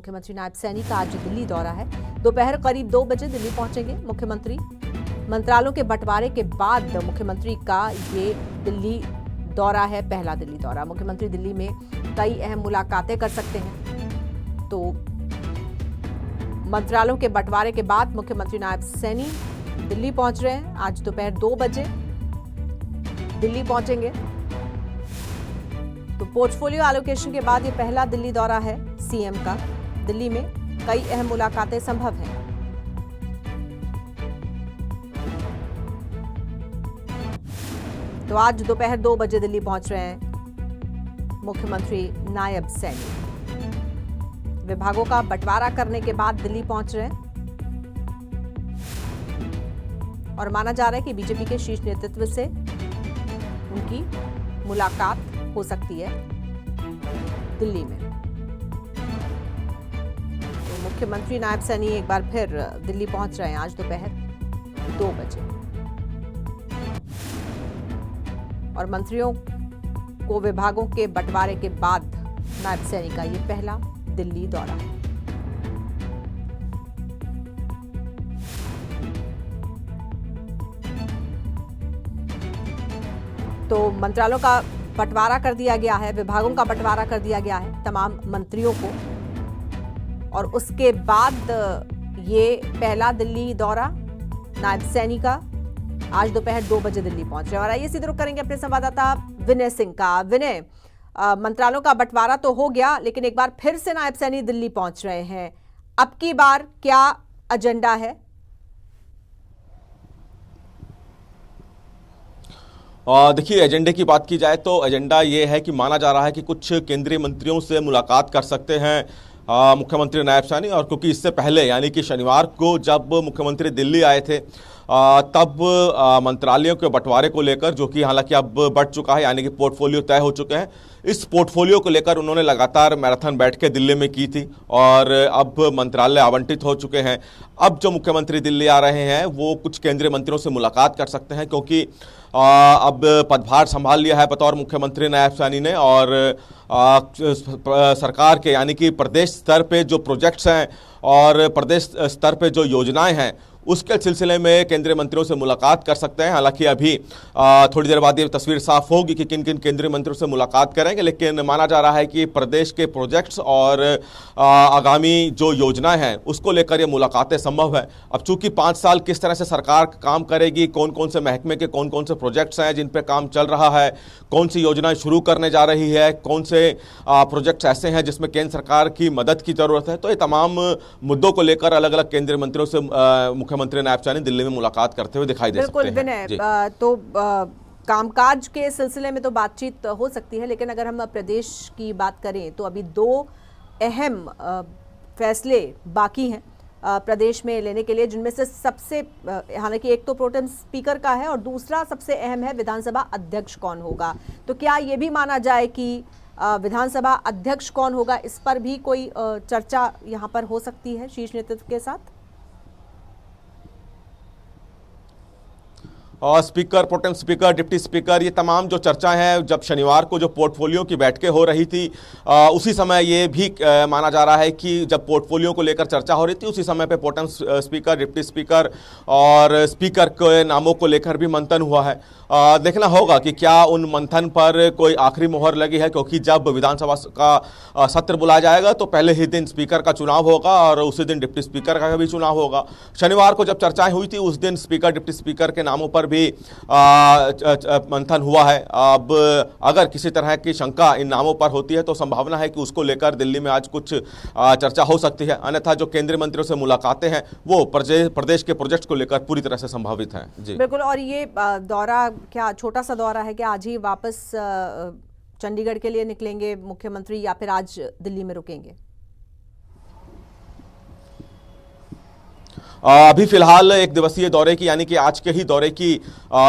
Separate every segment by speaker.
Speaker 1: मुख्यमंत्री नायब सैनी का आज दिल्ली दौरा है। दोपहर करीब 2 बजे दिल्ली पहुंचेंगे मुख्यमंत्री। मंत्रालयों के बंटवारे के बाद मुख्यमंत्री का ये दिल्ली दौरा है, पहला दिल्ली दौरा। मुख्यमंत्री दिल्ली में कई अहम मुलाकातें कर सकते हैं। तो मंत्रालयों के बंटवारे के बाद मुख्यमंत्री नायब सैनी दिल्ली पहुंच रहे हैं। आज दोपहर 2 बजे दिल्ली पहुंचेंगे। तो पोर्टफोलियो एलोकेशन के बाद ये पहला दिल्ली दौरा है सीएम का। दिल्ली में कई अहम मुलाकातें संभव हैं। तो आज दोपहर 2 बजे दिल्ली पहुंच रहे हैं मुख्यमंत्री नायब सैनी। विभागों का बंटवारा करने के बाद दिल्ली पहुंच रहे हैं और माना जा रहा है कि बीजेपी के शीर्ष नेतृत्व से उनकी मुलाकात हो सकती है दिल्ली में। तो मुख्यमंत्री नायब सैनी एक बार फिर दिल्ली पहुंच रहे हैं आज दोपहर 2 बजे और मंत्रियों को विभागों के बंटवारे के बाद नायब सैनी का ये पहला दिल्ली दौरा है। तो मंत्रालयों का बंटवारा कर दिया गया है, विभागों का बंटवारा कर दिया गया है तमाम मंत्रियों को, और उसके बाद ये पहला दिल्ली दौरा नायब सैनी का आज दोपहर 2 बजे दिल्ली पहुंच रहे हैं। और आइए सीधे रुख करेंगे अपने संवाददाता विनय सिंह का। विनय, मंत्रालयों का बंटवारा तो हो गया, लेकिन एक बार फिर से नायब सैनी दिल्ली पहुंच रहे हैं। अब की बार क्या एजेंडा है?
Speaker 2: देखिए, एजेंडे की बात की जाए तो एजेंडा ये है कि माना जा रहा है कि कुछ केंद्रीय मंत्रियों से मुलाकात कर सकते हैं मुख्यमंत्री नायब सैनी। और क्योंकि इससे पहले यानी कि शनिवार को जब मुख्यमंत्री दिल्ली आए थे तब मंत्रालयों के बंटवारे को लेकर, जो कि हालांकि अब बढ़ चुका है यानी कि पोर्टफोलियो तय हो चुके हैं, इस पोर्टफोलियो को लेकर उन्होंने लगातार मैराथन बैठकें दिल्ली में की थी और अब मंत्रालय आवंटित हो चुके हैं। अब जो मुख्यमंत्री दिल्ली आ रहे हैं वो कुछ केंद्रीय मंत्रियों से मुलाकात कर सकते हैं, क्योंकि अब पदभार संभाल लिया है बतौर मुख्यमंत्री नायब सैनी ने। और सरकार के यानी कि प्रदेश स्तर पे जो प्रोजेक्ट्स हैं और प्रदेश स्तर पे जो योजनाएं हैं उसके सिलसिले में केंद्रीय मंत्रियों से मुलाकात कर सकते हैं। हालांकि अभी थोड़ी देर बाद ये तस्वीर साफ होगी कि किन किन केंद्रीय मंत्रियों से मुलाकात करेंगे, लेकिन माना जा रहा है कि प्रदेश के प्रोजेक्ट्स और आगामी जो योजनाएं हैं उसको लेकर ये मुलाकातें संभव है। अब चूंकि 5 साल किस तरह से सरकार काम करेगी, कौन कौन से महकमे के कौन कौन से प्रोजेक्ट्स हैं जिन पर काम चल रहा है, कौन सी योजनाएं शुरू करने जा रही है, कौन से प्रोजेक्ट्स ऐसे हैं जिसमें केंद्र सरकार की मदद की जरूरत है, तो ये तमाम मुद्दों को लेकर अलग अलग केंद्रीय मंत्रियों से मुख्यमंत्री नायब सैनी दिल्ली में मुलाकात करते हुए दिखाई दे सकते हैं।
Speaker 1: बिल्कुल विनय, तो कामकाज के सिलसिले में तो बातचीत हो सकती है, लेकिन अगर हम प्रदेश की बात करें तो अभी 2 अहम फैसले बाकी हैं प्रदेश में लेने के लिए, जिनमें से सबसे, हालांकि एक तो प्रोटेम स्पीकर का है और दूसरा सबसे अहम है विधानसभा अध्यक्ष कौन होगा। तो क्या ये भी माना जाए कि विधानसभा अध्यक्ष कौन होगा, इस पर भी कोई चर्चा यहाँ पर हो सकती है शीर्ष नेतृत्व के साथ?
Speaker 2: और speaker, protem speaker, deputy speaker, ये तमाम जो चर्चाएं हैं, जब शनिवार को जो पोर्टफोलियो की बैठकें हो रही थी उसी समय ये भी माना जा रहा है कि जब पोर्टफोलियो को लेकर चर्चा हो रही थी उसी समय पे प्रोटेम स्पीकर, डिप्टी स्पीकर और स्पीकर के नामों को लेकर भी मंथन हुआ है। देखना होगा कि क्या उन मंथन पर कोई आखिरी मोहर लगी है, क्योंकि जब विधानसभा का सत्र बुलाया जाएगा तो पहले ही दिन स्पीकर का चुनाव होगा और उसी दिन डिप्टी स्पीकर का भी चुनाव होगा। शनिवार को जब चर्चाएं हुई थी उस दिन स्पीकर, डिप्टी स्पीकर के नामों पर भी मंथन हुआ है। अब अगर किसी तरह की शंका इन नामों पर होती है तो संभावना है कि उसको लेकर दिल्ली में आज कुछ चर्चा हो सकती है। अन्यथा जो केंद्रीय मंत्रियों से मुलाकातें हैं वो प्रदेश के प्रोजेक्ट्स को लेकर पूरी तरह से संभावित हैं। जी
Speaker 1: बिल्कुल। और ये दौरा क्या छोटा सा दौरा है, क्या आज ही वापस चंडीगढ़ के लिए निकलेंगे मुख्यमंत्री या फिर आज दिल्ली में रुकेंगे?
Speaker 2: अभी फिलहाल 1 दिवसीय दौरे की यानी कि आज के ही दौरे की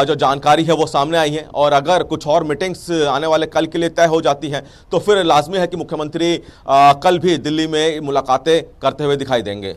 Speaker 2: जो जानकारी है वो सामने आई है, और अगर कुछ और मीटिंग्स आने वाले कल के लिए तय हो जाती हैं तो फिर लाजमी है कि मुख्यमंत्री कल भी दिल्ली में मुलाकातें करते हुए दिखाई देंगे।